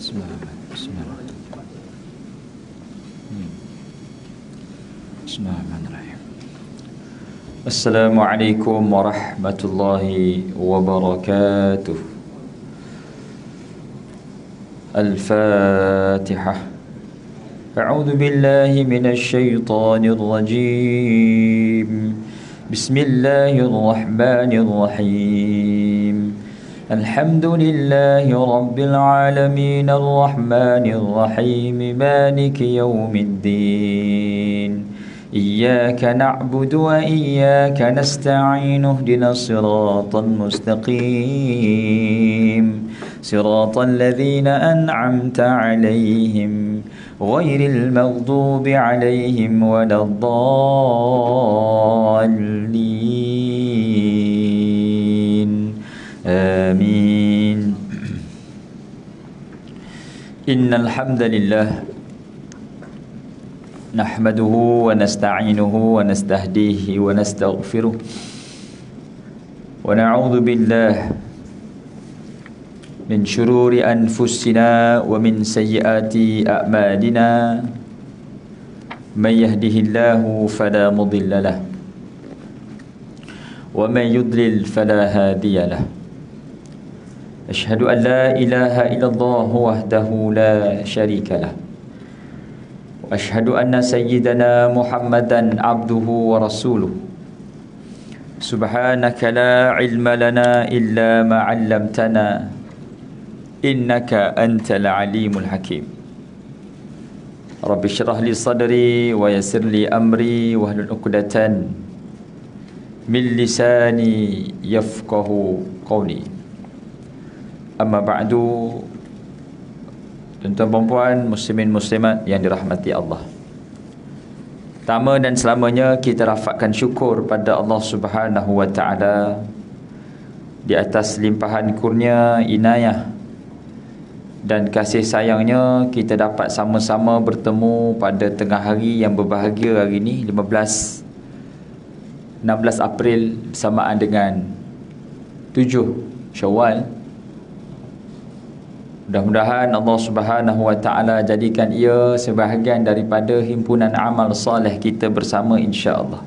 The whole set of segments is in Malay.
Bismillahirrahmanirrahim. Assalamualaikum warahmatullahi wabarakatuh. Al-Fatihah. A'udzu billahi minasy syaithanir rajim. Bismillahirrahmanirrahim. Alhamdulillahi rabbil alamin arrahmanir rahim maliki yaumiddin. Iyyaka na'budu wa iyyaka nasta'in ihdinas siratal mustaqim siratal ladzina an'amta 'alaihim ghairil maghdubi 'alaihim waladdallin. Amin. Innal hamdalillah nahmaduhu wa nasta'inuhu wa nastahdihi wa nastaghfiruh wa na'udzu billahi min shururi anfusina wa min sayyiati a'malina. May yahdihillahu fala mudilla lahu wa may yudlil fala hadiya lahu. Asyhadu an la ilaha illallah wahdahu la syarika lah. Wa asyhadu anna sayyidana Muhammadan abduhu wa rasuluh. Subhanaka la ilma lana illa ma 'allamtana innaka antal alimul hakim. Rabbi shrah li sadri wa yassir li amri wahlul 'uqdatan min lisani yafqahu qawli. Amma ba'du. Tuan-tuan puan, muslimin muslimat yang dirahmati Allah, pertama dan selamanya kita rafakkan syukur pada Allah Subhanahu wa taala di atas limpahan kurnia, inayah dan kasih sayangnya kita dapat sama-sama bertemu pada tengah hari yang berbahagia hari ini, 16 April bersamaan dengan 7 Syawal. Mudah-mudahan Allah Subhanahu wa taala jadikan ia sebahagian daripada himpunan amal soleh kita bersama, insya-Allah.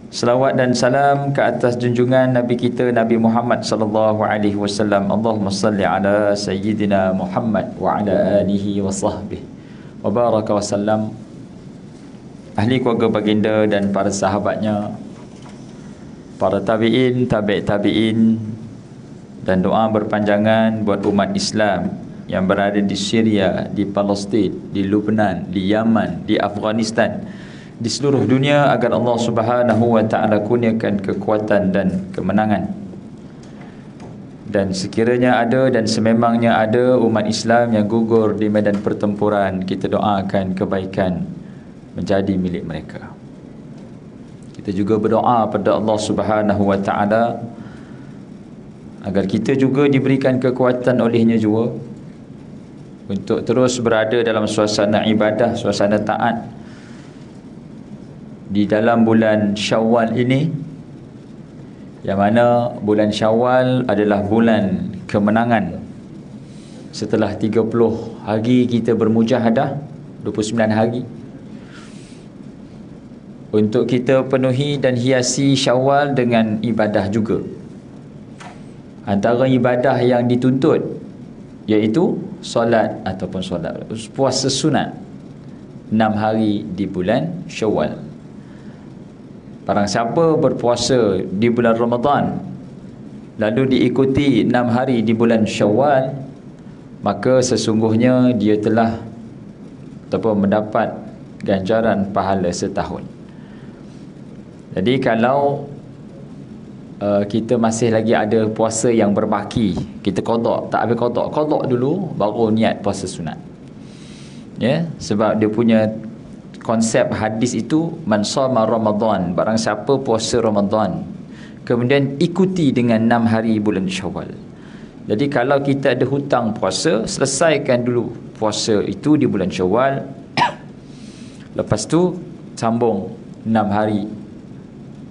Selawat dan salam ke atas junjungan Nabi kita Nabi Muhammad sallallahu alaihi wasallam. Allahumma salli ala sayyidina Muhammad wa ala alihi wa sahbihi wa baraka wa sallam. Ahli keluarga baginda dan para sahabatnya, para tabi'in, tabi'in, dan doa berpanjangan buat umat Islam yang berada di Syria, di Palestin, di Lebanon, di Yaman, di Afghanistan, di seluruh dunia, agar Allah Subhanahu wa taala kurniakan kekuatan dan kemenangan. Dan sekiranya ada dan sememangnya ada umat Islam yang gugur di medan pertempuran, kita doakan kebaikan menjadi milik mereka. Kita juga berdoa pada Allah Subhanahu wa taala agar kita juga diberikan kekuatan olehnya juga untuk terus berada dalam suasana ibadah, suasana taat di dalam bulan Syawal ini, yang mana bulan Syawal adalah bulan kemenangan. Setelah 30 hari kita bermujahadah, 29 hari, untuk kita penuhi dan hiasi Syawal dengan ibadah juga. Antara ibadah yang dituntut iaitu solat ataupun puasa sunat 6 hari di bulan Syawal. Barang siapa berpuasa di bulan Ramadan lalu diikuti 6 hari di bulan Syawal, maka sesungguhnya dia telah ataupun mendapat ganjaran pahala setahun. Jadi kalau kita masih lagi ada puasa yang berbaki, kita qada, tak habis qada dulu baru niat puasa sunat. Ya, sebab dia punya konsep hadis itu, man shoma Ramadan, barang siapa puasa Ramadan kemudian ikuti dengan 6 hari bulan Syawal. Jadi kalau kita ada hutang puasa, selesaikan dulu puasa itu di bulan Syawal. Lepas tu sambung 6 hari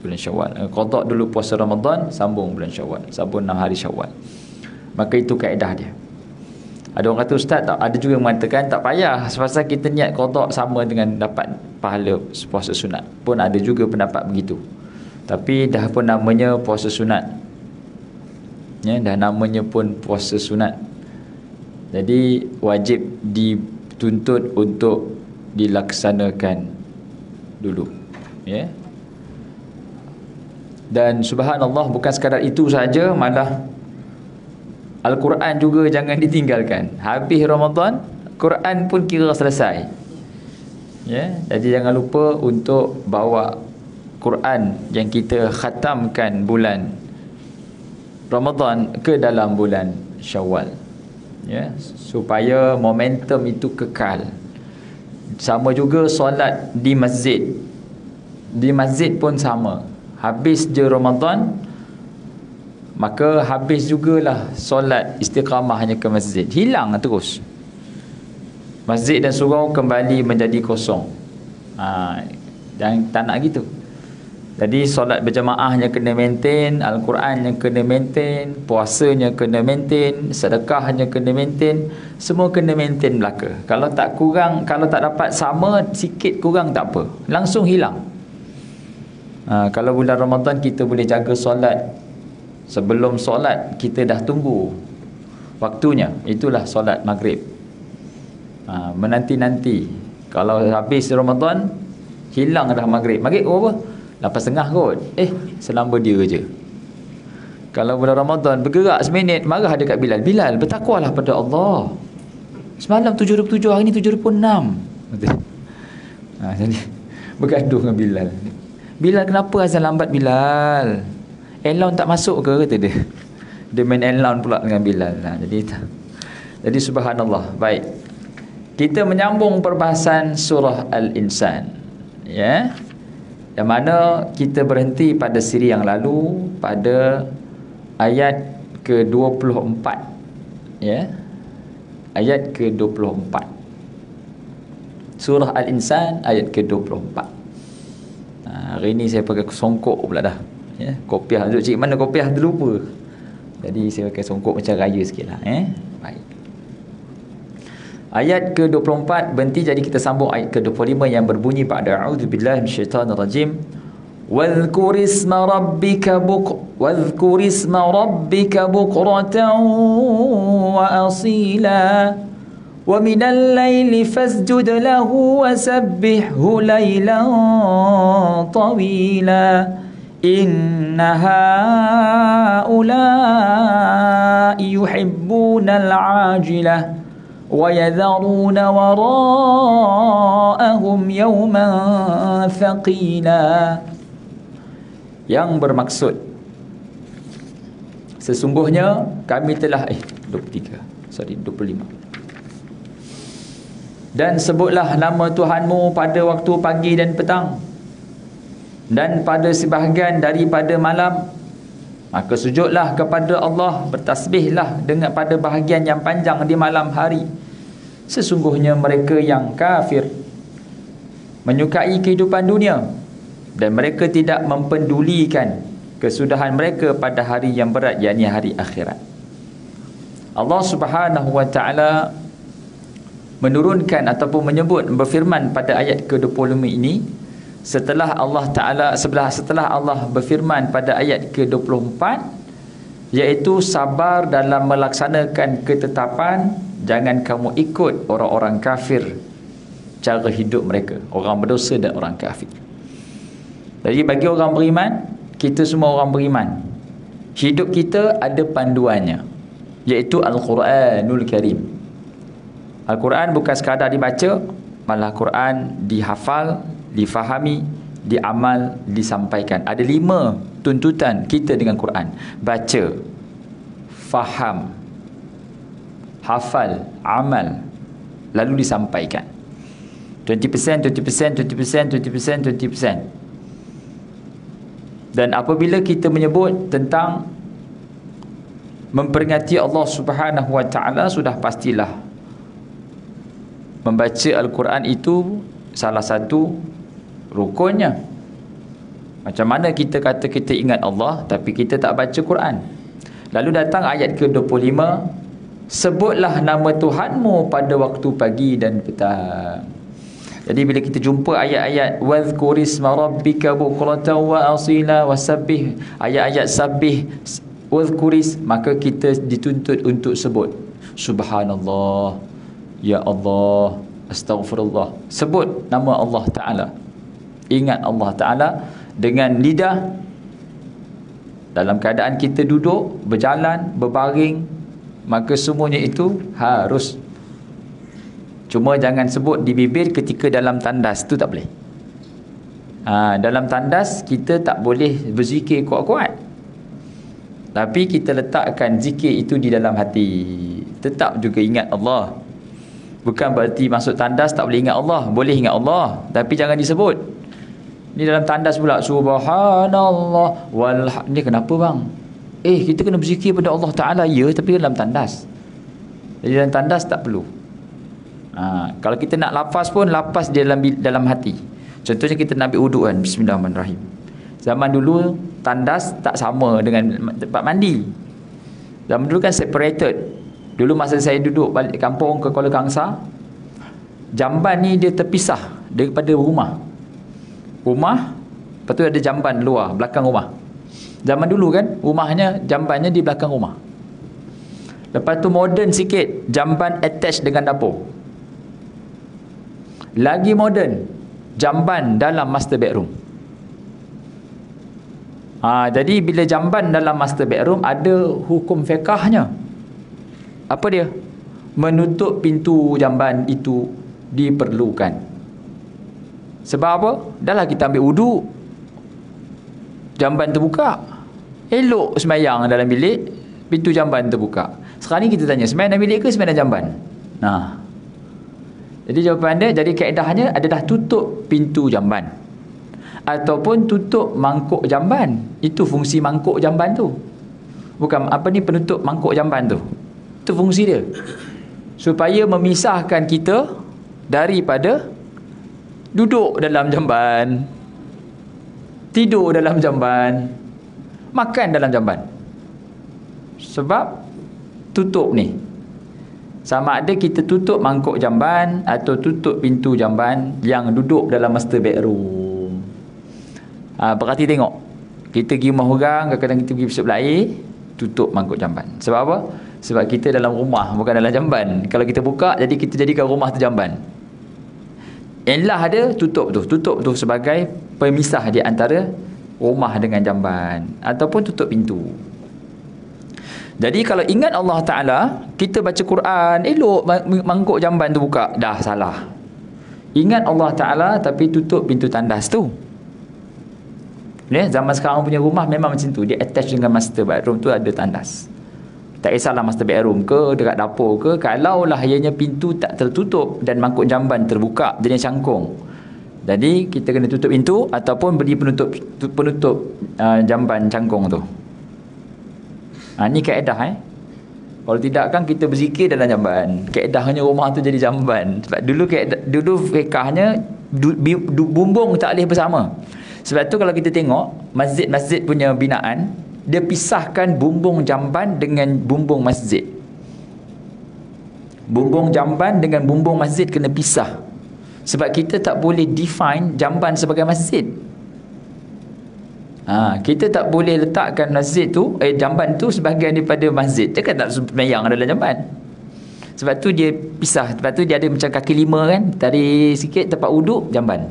bulan Syawal. Qada dulu puasa Ramadan, sambung bulan Syawal, sambung 6 hari Syawal. Maka itu kaedah dia. Ada orang kata ustaz tak, ada juga yang mengatakan tak payah sebab kita niat qada sama dengan dapat pahala puasa sunat. Pun ada juga pendapat begitu. Tapi dah pun namanya puasa sunat. Ya, dah namanya pun puasa sunat. Jadi wajib dituntut untuk dilaksanakan dulu. Ya. Dan subhanallah, bukan sekadar itu saja, malah Al-Quran juga jangan ditinggalkan. Habis Ramadan, Quran pun kira selesai. Ya, jadi jangan lupa untuk bawa Quran yang kita khatamkan bulan Ramadan ke dalam bulan Syawal. Ya, supaya momentum itu kekal. Sama juga solat di masjid. Di masjid pun sama. Habis je Ramadan, maka habis jugalah solat istiqamahnya ke masjid. Hilang terus. Masjid dan surau kembali menjadi kosong. Dan tak nak gitu. Jadi solat berjamaahnya kena maintain, Al-Qurannya kena maintain, puasanya kena maintain, sedekahnya kena maintain, semua kena maintain belaka. Kalau tak kurang, kalau tak dapat sama, sikit kurang tak apa, langsung hilang. Kalau bulan Ramadan kita boleh jaga solat, sebelum solat kita dah tunggu waktunya, itulah solat maghrib. Menanti-nanti. Kalau habis Ramadan, hilang dah maghrib. Maghrib apa? 8.30 kot. Selamba dia je. Kalau bulan Ramadan bergerak seminit, marah dekat Bilal. Bilal, bertakwalah pada Allah. Semalam 7.27, hari ni 7.26. Jadi bergaduh dengan Bilal. Bilal, kenapa azan lambat Bilal? Elon tak masuk ke, kata dia. Dia main elon pula dengan Bilal. Jadi subhanallah. Baik. Kita menyambung perbahasan surah Al-Insan. Ya. Yang mana kita berhenti pada siri yang lalu pada ayat ke-24. Ya. Ayat ke-24. Surah Al-Insan ayat ke-24. Hari ni saya pakai songkok pula dah. Ya, kopiah. Cik mana kopiah tu lupa. Jadi saya pakai songkok macam raya sikitlah. Baik. Ayat ke-24 berhenti, jadi kita sambung ayat ke-25 yang berbunyi pada a'udzubillahi minasyaitanirrajim. Wadhkur isma rabbika bukratan wa asila wa minal laili fasjud lahu wa sabbihhu laylan tawila inna haula'i yuhibbunal 'ajilah wa yadharuna wara'ahum yawman thaqila. Yang bermaksud, sesungguhnya kami telah 25. Dan sebutlah nama Tuhanmu pada waktu pagi dan petang, dan pada sebahagian daripada malam. Maka sujudlah kepada Allah, bertasbihlah dengan pada bahagian yang panjang di malam hari. Sesungguhnya mereka yang kafir menyukai kehidupan dunia, dan mereka tidak mempedulikan kesudahan mereka pada hari yang berat, yakni hari akhirat. Allah Subhanahu wa taala menurunkan ataupun menyebut, berfirman pada ayat ke-25 ini setelah Allah berfirman pada ayat ke-24, iaitu sabar dalam melaksanakan ketetapan, jangan kamu ikut orang-orang kafir cara hidup mereka, orang berdosa dan orang kafir. Jadi bagi orang beriman, kita semua orang beriman, hidup kita ada panduannya, iaitu Al-Quranul Karim. Al-Quran bukan sekadar dibaca, malah Quran dihafal, difahami, diamal, disampaikan. Ada 5 tuntutan kita dengan Quran: baca, faham, hafal, amal, lalu disampaikan. 20%, 20%, 20%, 20%, 20%. Dan apabila kita menyebut tentang memperingati Allah Subhanahu wa taala, sudah pastilah membaca Al-Quran itu salah satu rukunnya. Macam mana kita kata kita ingat Allah tapi kita tak baca Quran? Lalu datang ayat ke-25, Sebutlah nama Tuhanmu pada waktu pagi dan petang. Jadi bila kita jumpa ayat-ayat wadhkurisma rabbika bukratan wa asila wasabbih, ayat-ayat sabbih, wadhkuris, maka kita dituntut untuk sebut subhanallah, ya Allah, astaghfirullah. Sebut nama Allah Ta'ala. Ingat Allah Ta'ala dengan lidah dalam keadaan kita duduk, berjalan, berbaring, maka semuanya itu harus. Cuma jangan sebut di bibir ketika dalam tandas, tu tak boleh. Dalam tandas kita tak boleh berzikir kuat-kuat, tapi kita letakkan zikir itu di dalam hati. Tetap juga ingat Allah. Bukan berarti masuk tandas tak boleh ingat Allah. Boleh ingat Allah, tapi jangan disebut. Ni dalam tandas pula subhanallah ni kenapa bang? Kita kena berzikir pada Allah Ta'ala, ya, tapi dalam tandas. Jadi dalam tandas tak perlu. Kalau kita nak lafaz pun, lafaz dia dalam hati. Contohnya kita nak ambil wuduk kan, bismillahirrahmanirrahim. Zaman dulu tandas tak sama dengan tempat mandi. Zaman dulu kan separated. Dulu masa saya duduk balik kampung ke Kuala Kangsar, jamban ni dia terpisah daripada rumah. Lepas tu ada jamban luar, belakang rumah. Zaman dulu kan, rumahnya, jambannya di belakang rumah. Lepas tu moden sikit, jamban attach dengan dapur. Lagi moden, jamban dalam master bedroom. Jadi bila jamban dalam master bedroom, ada hukum fiqahnya. Apa dia? Menutup pintu jamban itu diperlukan. Sebab apa? Dah lah kita ambil wuduk, jamban terbuka. Elok sembahyang dalam bilik, pintu jamban terbuka. Sekarang ni kita tanya, sembahyang dalam bilik ke sembahyang dalam jamban? Jadi jawapan dia, jadi kaedahnya adalah tutup pintu jamban ataupun tutup mangkuk jamban. Itu fungsi mangkuk jamban tu. Bukan penutup mangkuk jamban tu. Itu fungsi dia. Supaya memisahkan kita daripada duduk dalam jamban, tidur dalam jamban, makan dalam jamban. Sebab tutup ni, sama ada kita tutup mangkuk jamban atau tutup pintu jamban yang duduk dalam master bedroom. Berarti tengok, kita pergi rumah orang, kadang-kadang kita pergi besok air, tutup mangkuk jamban. Sebab apa? Sebab kita dalam rumah, bukan dalam jamban. Kalau kita buka, jadi kita jadikan rumah tu jamban. Elah ada, tutup tu sebagai pemisah di antara rumah dengan jamban, ataupun tutup pintu. Jadi kalau ingat Allah Ta'ala, kita baca Quran, elok mangkuk jamban tu buka, dah salah. Ingat Allah Ta'ala tapi tutup pintu tandas tu. Zaman sekarang punya rumah memang macam tu, dia attach dengan master bedroom tu ada tandas. Tak kisahlah master bedroom ke, dekat dapur ke, kalaulah ianya pintu tak tertutup dan mangkuk jamban terbuka, jadi cangkung, jadi kita kena tutup pintu ataupun beri penutup jamban cangkung tu. Ni kaedah. Kalau tidak kan kita berzikir dalam jamban, kaedahnya rumah tu jadi jamban. Sebab dulu fiqahnya bumbung tak boleh bersama. Sebab tu kalau kita tengok masjid-masjid punya binaan, dia pisahkan bumbung jamban dengan bumbung masjid. Bumbung jamban dengan bumbung masjid kena pisah. Sebab kita tak boleh define jamban sebagai masjid. Kita tak boleh letakkan masjid tu, jamban tu sebahagian daripada masjid. Dia kan tak sembahyang dalam jamban. Sebab tu dia pisah. Sebab tu dia ada macam kaki lima kan, tarik sikit tempat wuduk, jamban.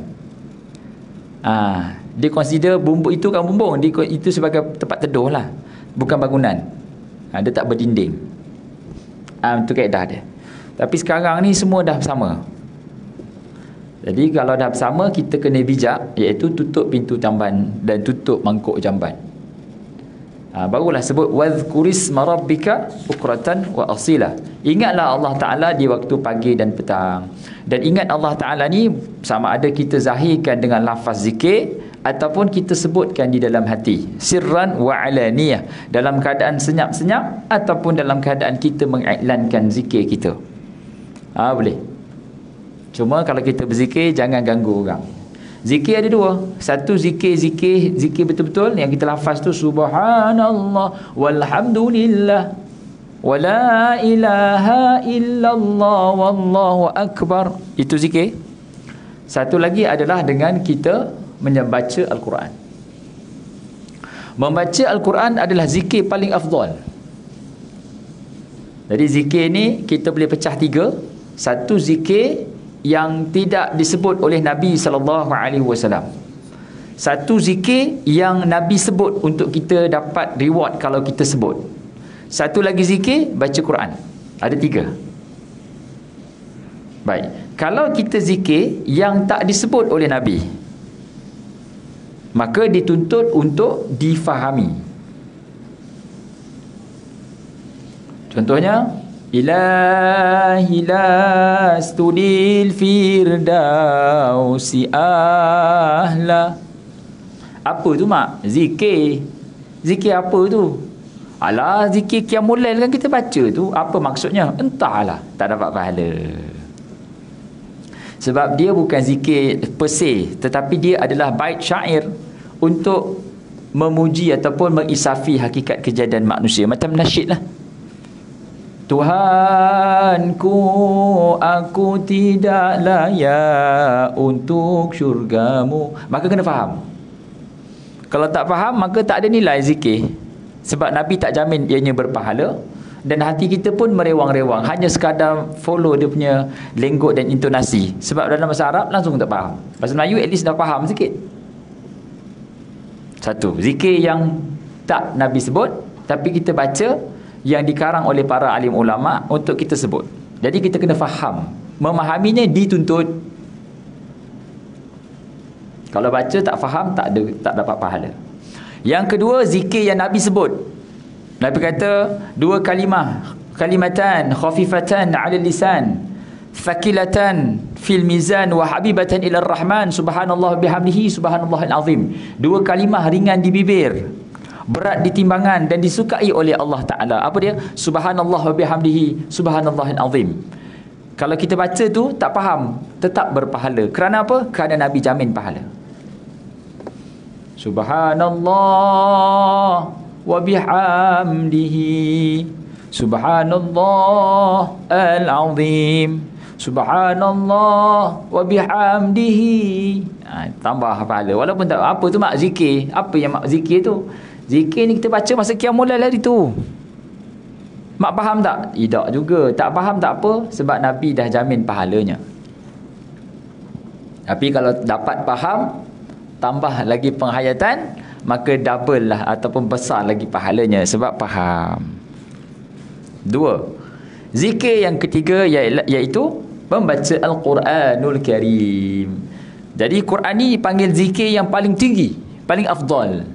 Dia consider bumbung itu kan bumbung, itu sebagai tempat teduh lah, bukan bangunan. Dia tak berdinding. Itu kaedah dia. Tapi sekarang ni semua dah sama. Jadi kalau dah bersama, kita kena bijak, iaitu tutup pintu jamban dan tutup mangkuk jamban. Barulah sebut wadhkurisma rabbika bukratan wa asila. Ingatlah Allah Ta'ala di waktu pagi dan petang. Dan ingat Allah Ta'ala ni sama ada kita zahirkan dengan lafaz zikir ataupun kita sebutkan di dalam hati, sirran wa alaniyah, dalam keadaan senyap-senyap ataupun dalam keadaan kita mengiklankan zikir kita. Boleh. Cuma kalau kita berzikir, jangan ganggu orang. Zikir ada dua. Satu zikir betul-betul yang kita lafaz tu subhanallah walhamdulillah. Wala ilaha illallah wallahu akbar. Itu zikir. Satu lagi adalah dengan kita membaca Al-Quran. Membaca Al-Quran adalah zikir paling afdal. Jadi zikir ni kita boleh pecah tiga. Satu, zikir yang tidak disebut oleh Nabi SAW. Satu, zikir yang Nabi sebut untuk kita dapat reward kalau kita sebut. Satu lagi zikir, baca Quran. Ada tiga. Baik. Kalau kita zikir yang tak disebut oleh Nabi, maka dituntut untuk difahami. Contohnya, ilahi lastudil firdausi ahla. Apa tu mak? Zikir. Zikir apa tu? Alah, zikir qiyamul lail kan kita baca tu. Apa maksudnya? Entahlah, tak dapat pahala. Sebab dia bukan zikir per se, tetapi dia adalah bait syair untuk memuji ataupun mengisafi hakikat kejadian manusia. Macam nasyid lah. Tuhanku, aku tidak layak untuk syurgamu. Maka kena faham. Kalau tak faham, maka tak ada nilai zikir. Sebab Nabi tak jamin ianya berpahala. Dan hati kita pun merewang-rewang, hanya sekadar follow dia punya lenggot dan intonasi. Sebab dalam bahasa Arab langsung tak faham. Bahasa Melayu at least dah faham sikit. Satu, zikir yang tak Nabi sebut, tapi kita baca yang dikarang oleh para alim ulama untuk kita sebut. Jadi kita kena faham. Memahaminya dituntut. Kalau baca tak faham, tak dapat pahala. Yang kedua, zikir yang Nabi sebut. Nabi kata dua kalimatan khafifatan 'ala lisan, thaqilatan fil mizan wa habibatan ila rahman, subhanallah bihamdihi subhanallahil azim. Dua kalimah ringan di bibir, berat di timbangan dan disukai oleh Allah Taala. Apa dia? Subhanallah bihamdihi subhanallahil azim. Kalau kita baca tu tak faham, tetap berpahala. Kerana apa? Kerana Nabi jamin pahala. Subhanallah wa bihamdihi subhanallah al-azim, subhanallah wa bihamdihi. Tambah pahala. Walaupun tak apa tu mak zikir. Apa yang mak zikir tu? Zikir ni kita baca masa qiyamul lail hari tu. Mak faham tak? Tidak juga. Tak faham tak apa, sebab Nabi dah jamin pahalanya. Tapi kalau dapat faham, tambah lagi penghayatan, maka double lah ataupun besar lagi pahalanya sebab faham. Dua, zikir yang ketiga iaitu membaca Al-Quranul Karim. Jadi Quran ni dipanggil zikir yang paling tinggi, paling afdal.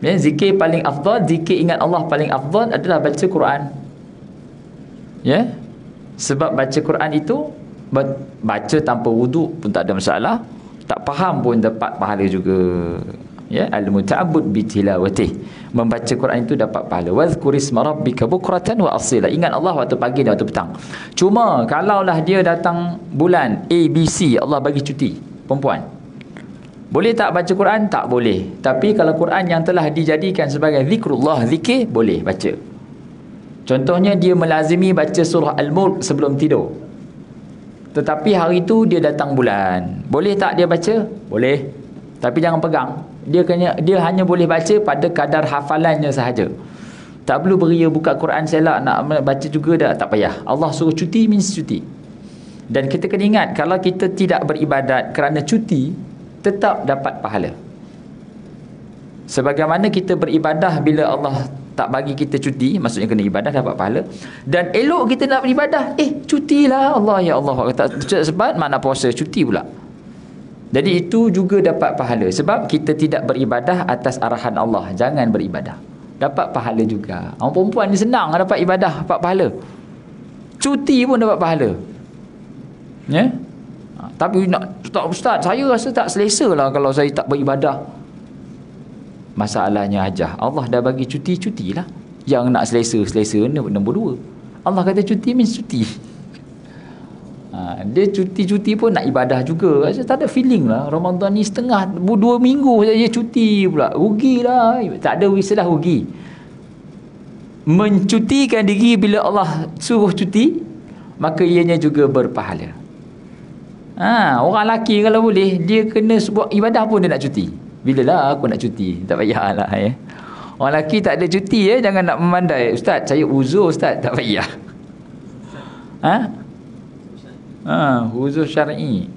Ya, zikir paling afdal, zikir ingat Allah paling afdal adalah baca Quran. Ya, sebab baca Quran itu baca tanpa wuduk pun tak ada masalah. Tak faham pun dapat pahala juga. Ya, al-muta'abbud bi tilawatih. Membaca Quran itu dapat pahala. Wadhkurisma rabbika bukratan wa asila. Ingat Allah waktu pagi dan waktu petang. Cuma kalaulah dia datang bulan A, B, C, Allah bagi cuti perempuan, boleh tak baca Quran? Tak boleh. Tapi kalau Quran yang telah dijadikan sebagai zikrullah, zikir, boleh baca. Contohnya dia melazimi baca surah Al-Mulk sebelum tidur. Tetapi hari itu dia datang bulan, boleh tak dia baca? Boleh. Tapi jangan pegang. Dia hanya boleh baca pada kadar hafalannya sahaja. Tak perlu beria buka Quran selak nak baca juga dah, tak payah. Allah suruh cuti means cuti. Dan kita kena ingat, kalau kita tidak beribadat kerana cuti, tetap dapat pahala. Sebagaimana kita beribadah bila Allah tak bagi kita cuti, maksudnya kena ibadah dapat pahala. Dan elok kita nak beribadah, cutilah Allah, ya Allah. Sebab mana puasa, cuti pula. Jadi itu juga dapat pahala. Sebab kita tidak beribadah atas arahan Allah. Jangan beribadah, dapat pahala juga. Orang perempuan ni senang dapat ibadah, dapat pahala. Cuti pun dapat pahala. Ya? Tapi tak, ustaz, saya rasa tak selesa lah kalau saya tak beribadah. Masalahnya aja, Allah dah bagi cuti, cutilah. Yang nak selesa nombor dua. Allah kata cuti means cuti. Dia cuti-cuti pun nak ibadah juga. Saya tak ada feeling lah. Ramadan ni setengah, 2 minggu saja cuti pula. Rugilah. Tak ada istilah rugi. mencutikan diri bila Allah suruh cuti, maka ianya juga berpahala. Orang lelaki kalau boleh, dia kena sebuah ibadah pun dia nak cuti. Bilalah aku nak cuti? Tak payahlah ya. Orang lelaki tak ada cuti ya, jangan nak memandai. Ustaz, saya uzur Ustaz, tak payah. Uzur syar'i.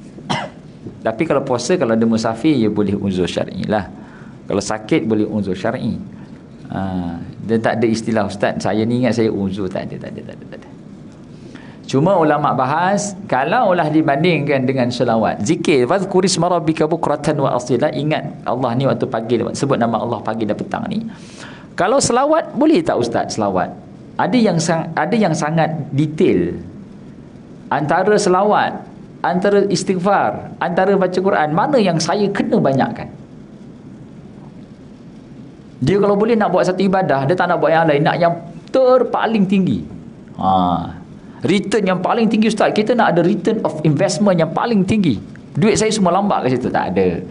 Tapi kalau puasa, kalau ada musafir, ya boleh uzur syar'i lah. Kalau sakit boleh uzur syar'i. Dia tak ada istilah Ustaz, saya ni ingat saya uzur, tak ada. Cuma ulama bahas, kalau lah dibandingkan dengan selawat, zikir, fadhkurisma rabbika bukratan wa asila, ingat Allah ni waktu pagi, sebut nama Allah pagi dan petang ni. Kalau selawat, boleh tak Ustaz selawat? Ada yang sangat detail. Antara selawat, antara istighfar, antara baca Quran, mana yang saya kena banyakkan? Dia kalau boleh nak buat satu ibadah, dia tak nak buat yang lain, nak yang terpaling tinggi. Return yang paling tinggi Ustaz, kita nak ada return of investment yang paling tinggi. Duit saya semua lambat ke situ? Tak ada.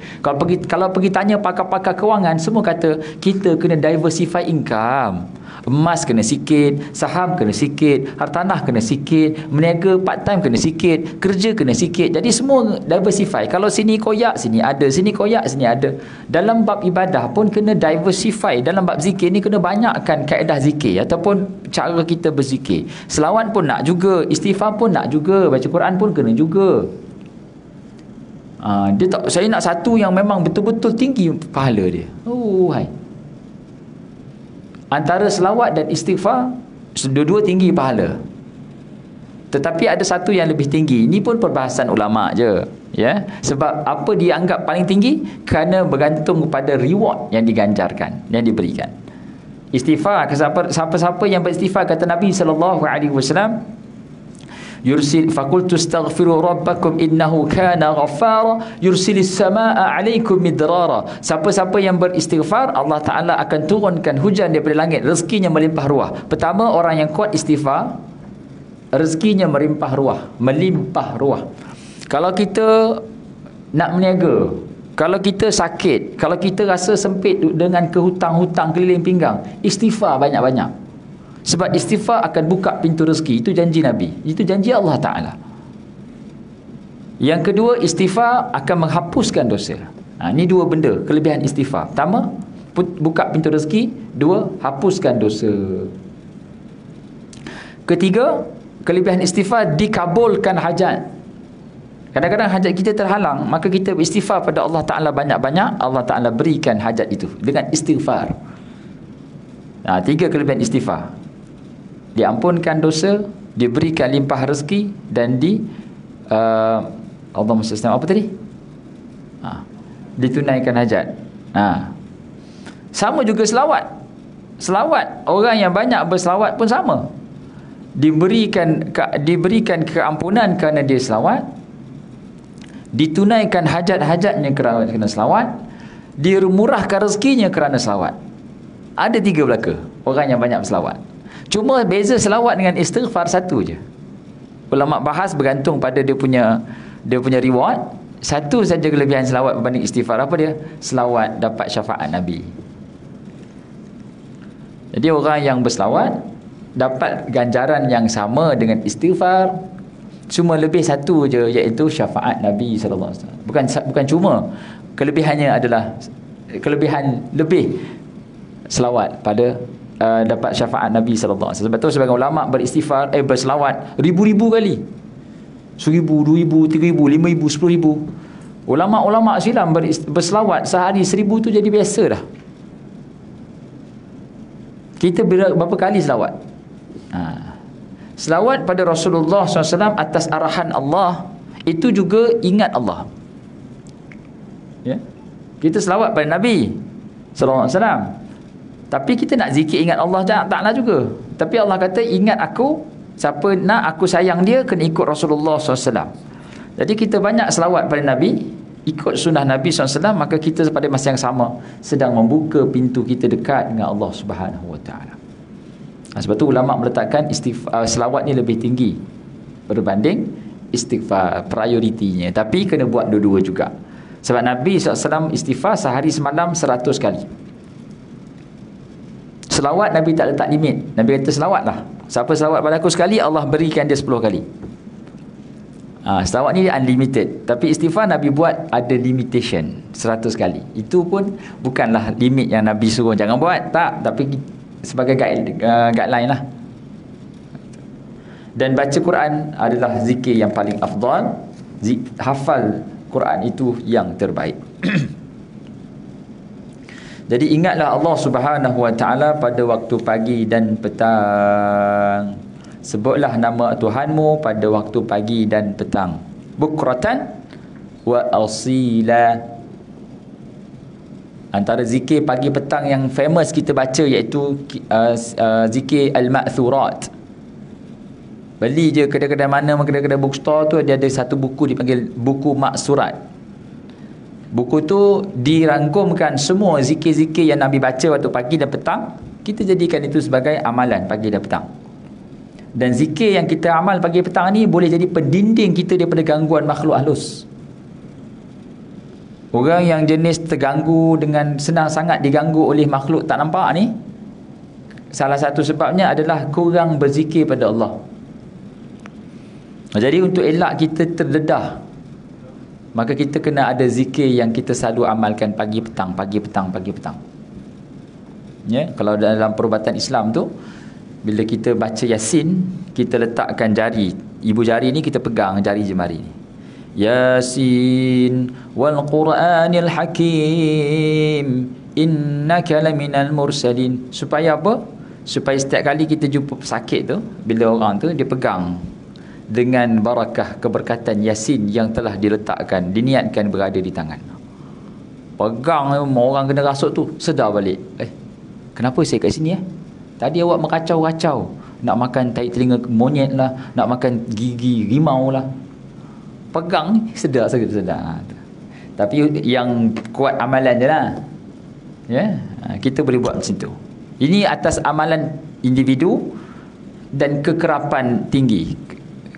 Kalau pergi tanya pakar-pakar kewangan, semua kata kita kena diversify income. Emas kena sikit, saham kena sikit, hartanah kena sikit, meniaga part time kena sikit, kerja kena sikit. Jadi semua diversify. Kalau sini koyak, sini ada, sini koyak, sini ada. Dalam bab ibadah pun kena diversify. Dalam bab zikir ni kena banyakkan kaedah zikir ataupun cara kita berzikir. Selawat pun nak juga, istighfar pun nak juga, baca Quran pun kena juga. Dia tak, saya nak satu yang memang betul-betul tinggi pahala dia. Antara selawat dan istighfar, dua-dua tinggi pahala. Tetapi ada satu yang lebih tinggi. Ini pun perbahasan ulama je, ya. Sebab apa dianggap paling tinggi? Kerana bergantung kepada reward yang diganjarkan, yang diberikan. Istighfar, siapa-siapa yang beristighfar, kata Nabi SAW, yursil faqultu astaghfiru rabbakum innahu kana ghaffara yursilis samaa 'alaikum midrara. Siapa-siapa yang beristighfar, Allah Taala akan turunkan hujan daripada langit, rezekinya melimpah ruah. Pertama, orang yang kuat istighfar, rezekinya melimpah ruah. Kalau kita nak berniaga, kalau kita sakit, kalau kita rasa sempit dengan kehutang-hutang keliling pinggang, istighfar banyak-banyak. Sebab istighfar akan buka pintu rezeki. Itu janji Nabi, itu janji Allah Ta'ala. Yang kedua, istighfar akan menghapuskan dosa. Ini dua benda kelebihan istighfar. Pertama, buka pintu rezeki. Dua, hapuskan dosa. Ketiga, kelebihan istighfar, dikabulkan hajat. Kadang-kadang hajat kita terhalang, maka kita beristighfar pada Allah Ta'ala banyak-banyak, Allah Ta'ala berikan hajat itu dengan istighfar. Tiga kelebihan istighfar: diampunkan dosa, diberikan limpah rezeki, dan Allahumma salli apa tadi? Ditunaikan hajat. Sama juga selawat. Selawat, orang yang banyak berselawat pun sama. Diberikan keampunan kerana dia selawat, ditunaikan hajat-hajatnya kerana selawat, dimurahkan rezekinya kerana selawat. Ada tiga belaka orang yang banyak berselawat. Cuma beza selawat dengan istighfar satu je. Ulama bahas bergantung pada dia punya reward. Satu saja kelebihan selawat berbanding istighfar. Apa dia? Selawat dapat syafaat Nabi. Jadi orang yang berselawat dapat ganjaran yang sama dengan istighfar, cuma lebih satu je, iaitu syafaat Nabi sallallahu alaihi wasallam. Bukan cuma, kelebihannya adalah kelebihan lebih selawat pada dapat syafaat Nabi sallallahu alaihi wasallam. Sebab tu sebagai ulama beristighfar, berselawat ribu-ribu kali. 1000, 2000, 3000, 5000, 10000. Ulama-ulama silam berselawat sehari 1000 tu jadi biasa dah. Kita berapa kali selawat? Selawat pada Rasulullah SAW atas arahan Allah, itu juga ingat Allah. Ya? Kita selawat pada Nabi SAW, tapi kita nak zikir ingat Allah taklah juga. Tapi Allah kata ingat aku, siapa nak aku sayang dia kena ikut Rasulullah SAW. Jadi kita banyak selawat pada Nabi, ikut sunnah Nabi SAW, maka kita pada masa yang sama sedang membuka pintu kita dekat dengan Allah Subhanahu Wa Taala. Sebab tu ulama meletakkan selawat ni lebih tinggi berbanding istighfar, prioritinya. Tapi kena buat dua-dua juga. Sebab Nabi SAW istighfar sehari semalam 100 kali. 100 selawat Nabi tak letak limit. Nabi kata selawat lah. Siapa selawat pada aku sekali, Allah berikan dia 10 kali. Selawat ni dia unlimited. Tapi istighfar Nabi buat ada limitation 100 kali. Itu pun bukanlah limit yang Nabi suruh jangan buat. Tak. Tapi sebagai guideline lah. Dan baca Quran adalah zikir yang paling afdal. Hafal Quran itu yang terbaik. Jadi ingatlah Allah Subhanahu Wa Taala pada waktu pagi dan petang. Sebutlah nama Tuhanmu pada waktu pagi dan petang. Bukratan wa asila. Antara zikir pagi petang yang famous kita baca iaitu zikir al-ma'thurat. Beli je kedai-kedai mana, kedai-kedai bookstore tu dia ada satu buku dipanggil buku maksurat. Buku tu dirangkumkan semua zikir-zikir yang Nabi baca waktu pagi dan petang. Kita jadikan itu sebagai amalan pagi dan petang. Dan zikir yang kita amal pagi petang ni boleh jadi pendinding kita daripada gangguan makhluk halus. Orang yang jenis terganggu dengan senang sangat diganggu oleh makhluk tak nampak ni, salah satu sebabnya adalah kurang berzikir pada Allah. Jadi untuk elak kita terdedah, maka kita kena ada zikir yang kita selalu amalkan pagi petang, pagi petang, pagi petang. Ya, kalau dalam perubatan Islam tu, bila kita baca Yasin, kita letakkan jari, ibu jari ni kita pegang jari jemari ni. Yasin wal Qur'anil Hakim innaka laminal mursalin. Supaya apa? Supaya setiap kali kita jumpa pesakit tu, bila orang tu dia pegang dengan barakah keberkatan Yasin yang telah diletakkan, diniatkan berada di tangan. Pegang orang kena rasuk tu, sedar balik. Kenapa saya kat sini Tadi awak meracau-racau, nak makan tai telinga monyet lah, nak makan gigi rimau lah. Pegang, sedar. Tapi yang kuat amalan je lah. Ya, kita boleh buat macam tu. Ini atas amalan individu dan kekerapan tinggi.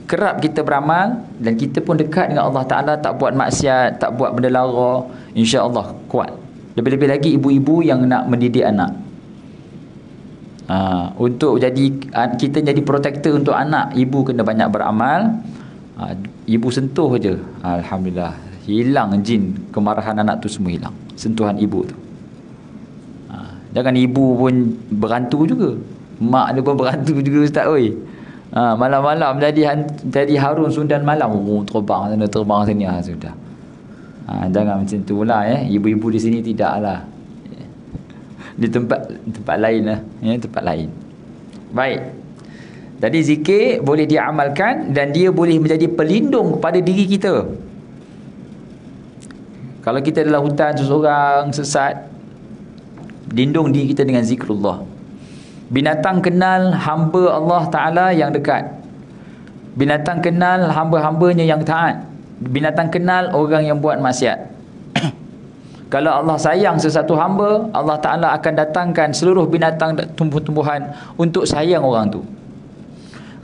Kerap kita beramal dan kita pun dekat dengan Allah Ta'ala, tak buat maksiat, tak buat benda lara, insya-Allah kuat. Lebih-lebih lagi ibu-ibu yang nak mendidik anak. Untuk jadi kita jadi protektor untuk anak, ibu kena banyak beramal. Ibu sentuh je, alhamdulillah, hilang jin kemarahan anak tu, semua hilang sentuhan ibu tu. Jangan ibu pun berantu juga, mak dia pun berantu juga ustaz oi. Malam-malam jadi Harun Sundan malam, terbang sana terbang sini, sudah. Jangan macam tu pula ibu-ibu di sini tidaklah, di tempat lain lah, tempat lain. Baik. Jadi zikir boleh diamalkan dan dia boleh menjadi pelindung kepada diri kita. Kalau kita dalam hutan seseorang sesat, lindung diri kita dengan zikrullah. Binatang kenal hamba Allah Ta'ala yang dekat. Binatang kenal hamba-hambanya yang taat. Binatang kenal orang yang buat maksiat. Kalau Allah sayang sesuatu hamba, Allah Ta'ala akan datangkan seluruh binatang tumbuh-tumbuhan untuk sayang orang tu.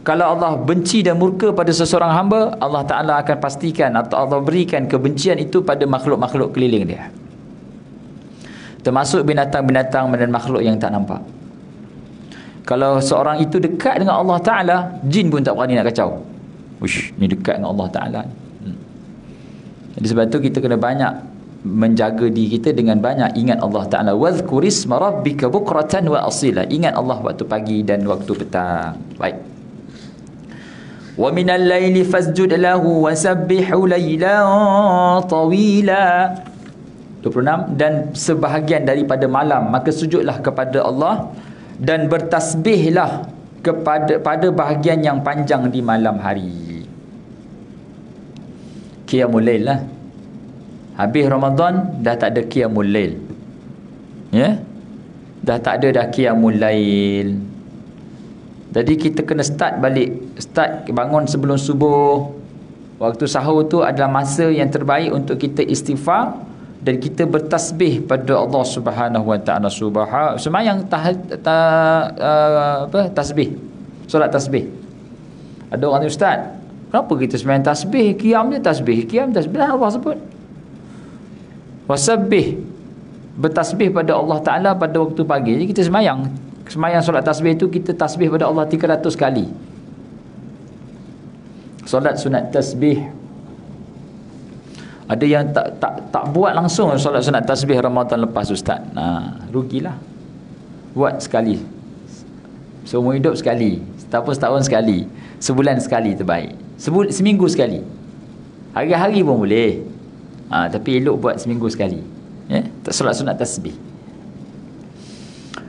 Kalau Allah benci dan murka pada seseorang hamba, Allah Ta'ala akan pastikan atau Allah berikan kebencian itu pada makhluk-makhluk keliling dia, termasuk binatang-binatang dan makhluk yang tak nampak. Kalau seorang itu dekat dengan Allah Ta'ala, jin pun tak berani nak kacau. Uish, ni dekat dengan Allah Ta'ala. Jadi sebab tu kita kena banyak menjaga diri kita dengan banyak ingat Allah Ta'ala. Wadhkurisma rabbika bukratan wa asila. Ingat Allah waktu pagi dan waktu petang. Baik. Wa minal laili fasjud lahu wa sabbihu laylan tawila. 26. Dan sebahagian daripada malam maka sujudlah kepada Allah dan bertasbihlah pada bahagian yang panjang di malam hari. Qiyamul Lail lah. Habis Ramadan dah tak ada Qiyamul Lail. Ya? Dah tak ada dah Qiyamul Lail. Jadi kita kena start balik. Start bangun sebelum subuh. Waktu sahur tu adalah masa yang terbaik untuk kita istighfar dan kita bertasbih pada Allah Subhanahu Wa Ta'ala. Semayang tasbih, solat tasbih. Ada orang ni, ustaz, kenapa kita semayang tasbih? Qiyam je tasbih, qiyam tasbih, Allah sebut wasabbih, bertasbih pada Allah Ta'ala pada waktu pagi. Jadi kita semayang Semayang solat tasbih tu kita tasbih pada Allah 300 kali. Solat sunat tasbih. Ada yang tak buat langsung solat sunat tasbih Ramadan lepas ustaz. Rugilah. Buat sekali. Seumur hidup sekali. Setahun sekali. Sebulan sekali terbaik. Seminggu sekali. Hari-hari pun boleh. Tapi elok buat seminggu sekali. Solat sunat tasbih.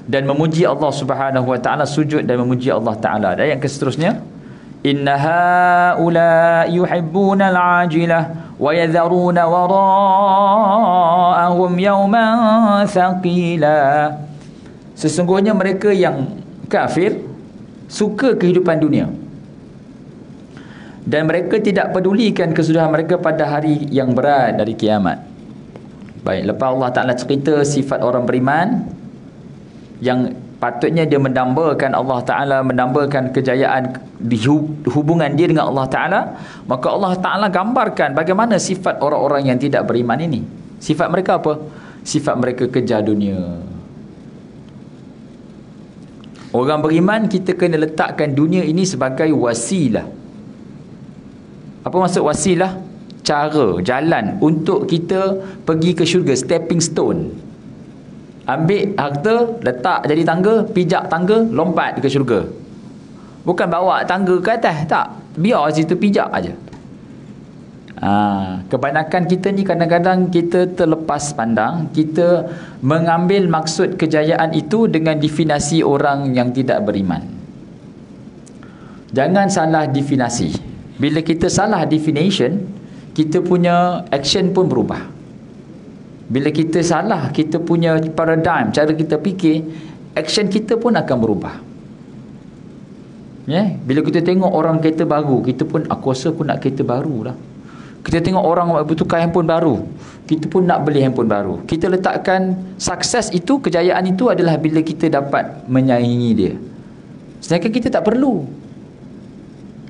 Dan memuji Allah Subhanahu wa taala, sujud dan memuji Allah taala. Dan yang seterusnya, inna haula yuhibbuna al-ajilah wa yadharuna wara'ahum yawman thaqila. Sesungguhnya mereka yang kafir suka kehidupan dunia dan mereka tidak pedulikan kesudahan mereka pada hari yang berat dari kiamat. Baik, lepas Allah Ta'ala cerita sifat orang beriman yang patutnya dia mendambakan Allah Ta'ala, mendambakan kejayaan di hubungan dia dengan Allah Ta'ala, maka Allah Ta'ala gambarkan bagaimana sifat orang-orang yang tidak beriman ini. Sifat mereka apa? Sifat mereka kejar dunia. Orang beriman, kita kena letakkan dunia ini sebagai wasilah. Apa maksud wasilah? Cara, jalan untuk kita pergi ke syurga, stepping stone. Ambil harta, letak jadi tangga, pijak tangga, lompat ke syurga. Bukan bawa tangga ke atas, tak. Biar situ pijak aja. Kebanyakan kita ni kadang-kadang kita terlepas pandang, kita mengambil maksud kejayaan itu dengan definisi orang yang tidak beriman. Jangan salah definisi. Bila kita salah definition, kita punya action pun berubah. Bila kita salah, kita punya paradigm, cara kita fikir, action kita pun akan berubah. Bila kita tengok orang kereta baru, kita pun, aku rasa pun nak kereta baru lah. Kita tengok orang bertukar handphone baru, kita pun nak beli handphone baru. Kita letakkan sukses itu, kejayaan itu adalah bila kita dapat menyaingi dia. Sedangkan kita tak perlu.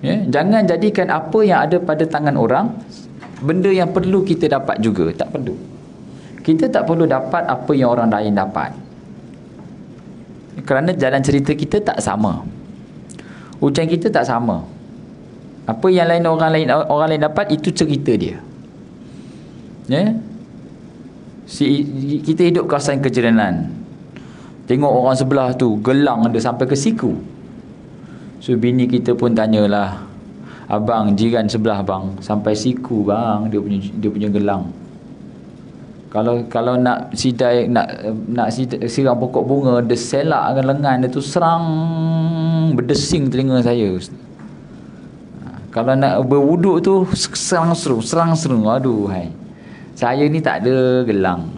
Jangan jadikan apa yang ada pada tangan orang benda yang perlu kita dapat juga. Tak perlu. Kita tak perlu dapat apa yang orang lain dapat, kerana jalan cerita kita tak sama, ujian kita tak sama. Apa yang orang lain dapat, itu cerita dia. Kita hidup kawasan kejiranan, tengok orang sebelah tu gelang ada sampai ke siku. So bini kita pun tanyalah, abang, jiran sebelah bang sampai siku bang, dia punya gelang. Kalau nak sidai, nak siram pokok bunga, dia selakkan lengan dia tu, serang berdesing telinga saya. Kalau nak berwuduk tu, serang serung. Aduh hai, saya ni tak ada gelang.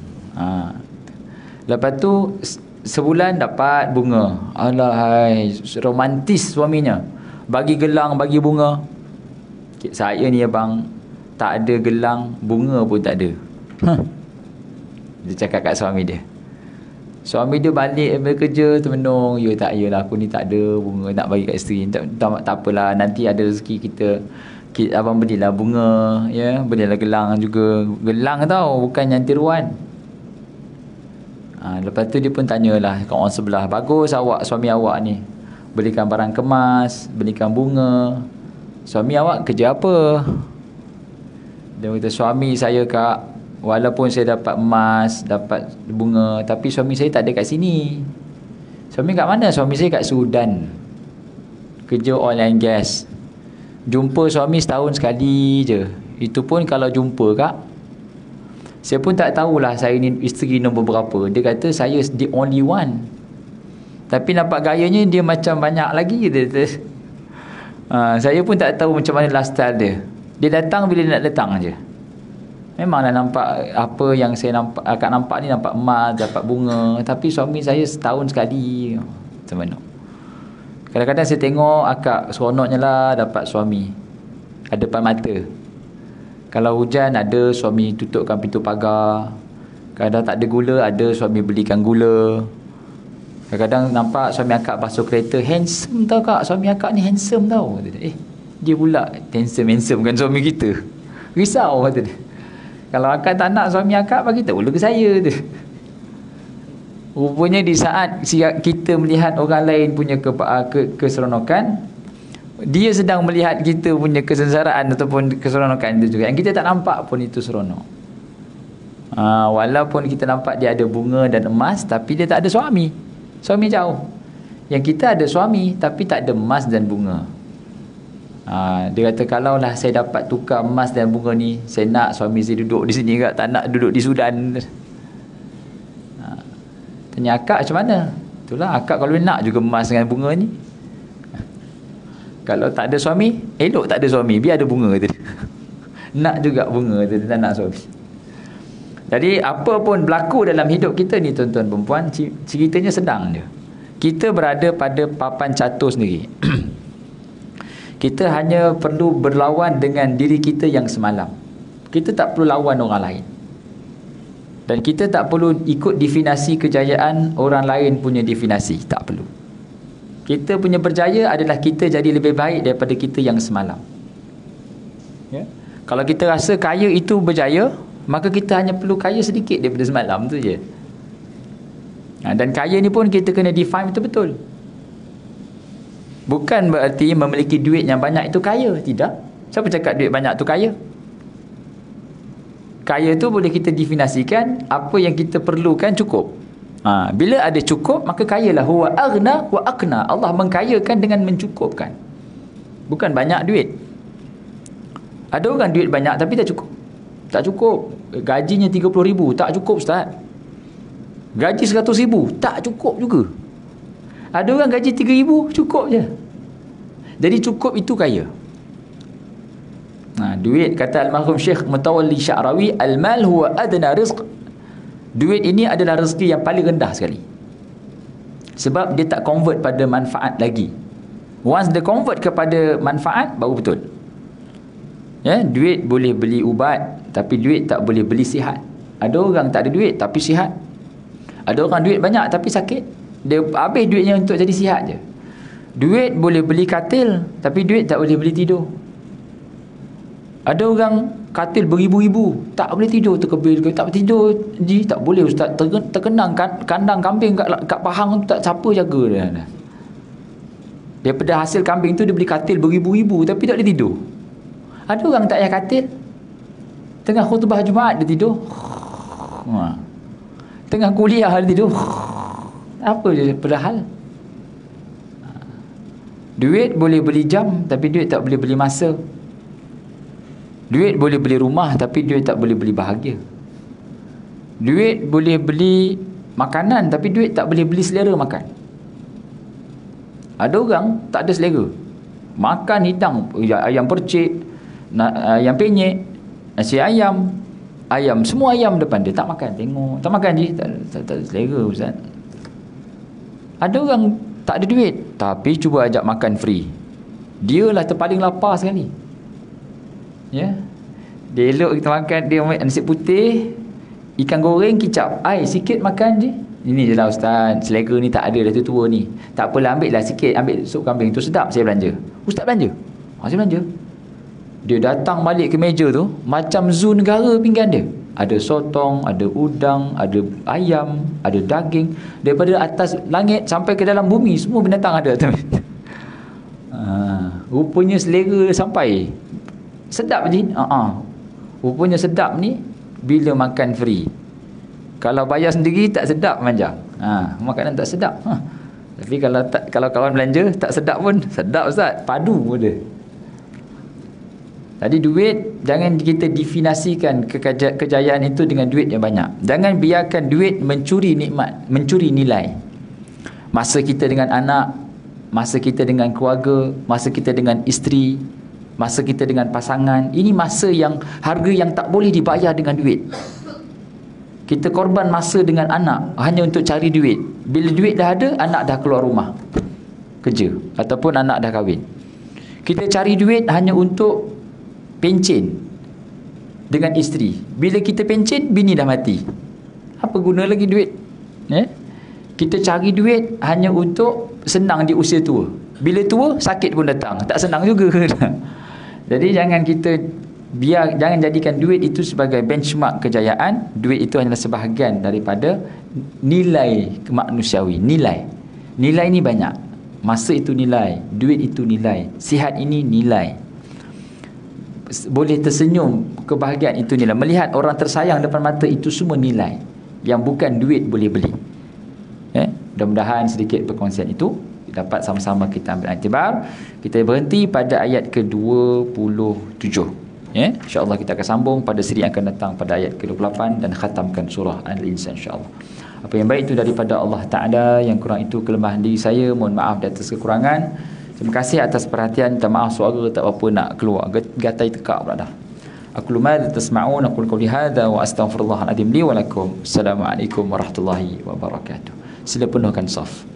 Lepas tu sebulan dapat bunga. Alah hai, romantis suaminya, bagi gelang, bagi bunga. Saya ni abang, tak ada gelang, bunga pun tak ada. Dia cakap kat suami dia. Suami dia balik bekerja, termenung, yalah aku ni tak ada bunga nak bagi kat isteri. Tak apalah, nanti ada rezeki kita abang belilah bunga, belilah gelang juga. Gelang tau, bukan yang tiruan. Lepas tu dia pun tanyalah kat orang sebelah, bagus awak, suami awak ni belikan barang kemas, belikan bunga. Suami awak kerja apa? Dia kata, suami saya kak, walaupun saya dapat emas, dapat bunga, tapi suami saya tak ada kat sini. Suami kat mana? Suami saya kat Sudan, kerja oil and gas. Jumpa suami setahun sekali je. Itu pun kalau jumpa kak, saya pun tak tahulah saya ni isteri nombor berapa. Dia kata saya the only one. Tapi nampak gayanya dia macam banyak lagi dia. Saya pun tak tahu macam mana lifestyle dia. Dia datang bila dia nak datang je. Memanglah nampak apa yang saya akan nampak ni, nampak emas, dapat bunga. Tapi suami saya setahun sekali. Macam mana? Kadang-kadang saya tengok akak seronoknya lah dapat suami ada depan mata. Kalau hujan ada suami tutupkan pintu pagar. Kadang tak ada gula, ada suami belikan gula. Kadang-kadang nampak suami akak basuh kereta, handsome tau kak, suami akak ni handsome tau. Dia pula handsome kan suami kita. Risau kata dia. Kalau akak tak nak suami akak, bagi tahu ke saya tu. Rupanya di saat kita melihat orang lain punya keseronokan, dia sedang melihat kita punya kesengsaraan ataupun keseronokan itu juga, yang kita tak nampak pun itu seronok. Walaupun kita nampak dia ada bunga dan emas, tapi dia tak ada suami jauh. Yang kita ada suami tapi tak ada emas dan bunga. Dia kata, kalaulah saya dapat tukar emas dan bunga ni, saya nak suami saya duduk di sini tak nak duduk di Sudan. Tanya akak macam mana? Itulah, akak kalau nak juga emas dengan bunga ni. Kalau tak ada suami, elok tak ada suami, biar ada bunga tu. Nak juga bunga tu, tak nak suami. Jadi apa pun berlaku dalam hidup kita ni tuan-tuan perempuan, ceritanya sedang je. Kita berada pada papan catur sendiri. Kita hanya perlu berlawan dengan diri kita yang semalam. Kita tak perlu lawan orang lain. Dan kita tak perlu ikut definasi kejayaan orang lain punya definasi. Tak perlu. Kita punya berjaya adalah kita jadi lebih baik daripada kita yang semalam. Ya? Kalau kita rasa kaya itu berjaya, maka kita hanya perlu kaya sedikit daripada semalam tu je. Dan kaya ni pun kita kena define betul-betul. Bukan berarti memiliki duit yang banyak itu kaya. Tidak. Siapa cakap duit banyak tu kaya? Kaya tu boleh kita definasikan apa yang kita perlukan cukup. Bila ada cukup, maka kayalah. Huwa aghna wa aqna. Allah mengkayakan dengan mencukupkan. Bukan banyak duit. Ada orang duit banyak tapi tak cukup. Tak cukup. Gajinya 30,000, tak cukup Ustaz. Gaji 100,000, tak cukup juga. Ada orang gaji 3,000, cukup je. Jadi cukup itu kaya. Duit, kata almarhum Syekh Mutawalli Sya'rawi, al-mal huwa adna rizq. Duit ini adalah rezeki yang paling rendah sekali. Sebab dia tak convert pada manfaat lagi. Once dia convert kepada manfaat, baru betul. Ya, duit boleh beli ubat, tapi duit tak boleh beli sihat. Ada orang tak ada duit tapi sihat. Ada orang duit banyak tapi sakit. Dia habis duitnya untuk jadi sihat je. Duit boleh beli katil, tapi duit tak boleh beli tidur. Ada orang katil beribu-ribu, tak boleh tidur, terkebir, tak boleh tidur. Tak boleh Ustaz, terkenang kandang kambing kat Pahang tu, tak siapa jaga dia. Daripada hasil kambing tu dia beli katil beribu-ribu tapi tak boleh tidur. Ada orang tak payah katil, tengah khutbah Jumaat dia tidur. Tengah kuliah dia tidur. Apa je padahal? Duit boleh beli jam, tapi duit tak boleh beli masa. Duit boleh beli rumah, tapi duit tak boleh beli bahagia. Duit boleh beli makanan, tapi duit tak boleh beli selera makan. Ada orang tak ada selera, makan hidang, ayam percik, ayam penyet, nasi ayam, semua ayam depan dia, tak makan. Tengok, tak makan je, tak ada selera Ustaz. Ada orang tak ada duit, tapi cuba ajak makan free, dia lah terpaling lapar sekali. Ya, dia elok kita makan, dia nasi putih, ikan goreng, kicap, sikit makan je. Ini je lah Ustaz, selera ni tak ada dah, tu tua ni. Tak apalah, ambil lah sikit, ambil sup kambing tu sedap, saya belanja. Ustaz belanja? Saya belanja. Dia datang balik ke meja tu macam zoo negara pinggan dia. Ada sotong, ada udang, ada ayam, ada daging. Daripada atas langit sampai ke dalam bumi, semua binatang ada. Rupanya selera sampai. Sedap je. Rupanya sedap ni bila makan free. Kalau bayar sendiri tak sedap manja. Makanan tak sedap. Tapi kalau kawan belanja tak sedap pun sedap Ustaz. Padu pun dia. Jadi duit, jangan kita definasikan kejayaan itu dengan duit yang banyak. Jangan biarkan duit mencuri nikmat, mencuri nilai. Masa kita dengan anak, masa kita dengan keluarga, masa kita dengan isteri, masa kita dengan pasangan. Ini masa yang harga yang tak boleh dibayar dengan duit. Kita korban masa dengan anak hanya untuk cari duit. Bila duit dah ada, anak dah keluar rumah kerja ataupun anak dah kahwin. Kita cari duit hanya untuk pencen dengan isteri. Bila kita pencen, bini dah mati. Apa guna lagi duit? Kita cari duit hanya untuk senang di usia tua. Bila tua, sakit pun datang. Tak senang juga. Jadi jangan kita Jangan jadikan duit itu sebagai benchmark kejayaan. Duit itu hanyalah sebahagian daripada nilai kemanusiawi. Nilai ni banyak. Masa itu nilai, duit itu nilai, sihat ini nilai, boleh tersenyum, kebahagiaan itu nilai, melihat orang tersayang depan mata itu semua nilai yang bukan duit boleh beli. Mudah-mudahan sedikit perkongsian itu dapat sama-sama kita ambil iktibar. Kita berhenti pada ayat ke-27. InsyaAllah kita akan sambung pada siri yang akan datang pada ayat ke-28 dan khatamkan surah Al-Insan insyaAllah. Apa yang baik itu daripada Allah Ta'ala, yang kurang itu kelemahan diri saya. Mohon maaf di atas kekurangan. Terima kasih atas perhatian. Minta maaf suara tak apa nak keluar, gatai tekak pula dah. Aku lumad tasma'un, aku qawli hadha wa astaghfirullahaladzim li wa lakum. Assalamualaikum warahmatullahi wabarakatuh. Sila penuhkan saf.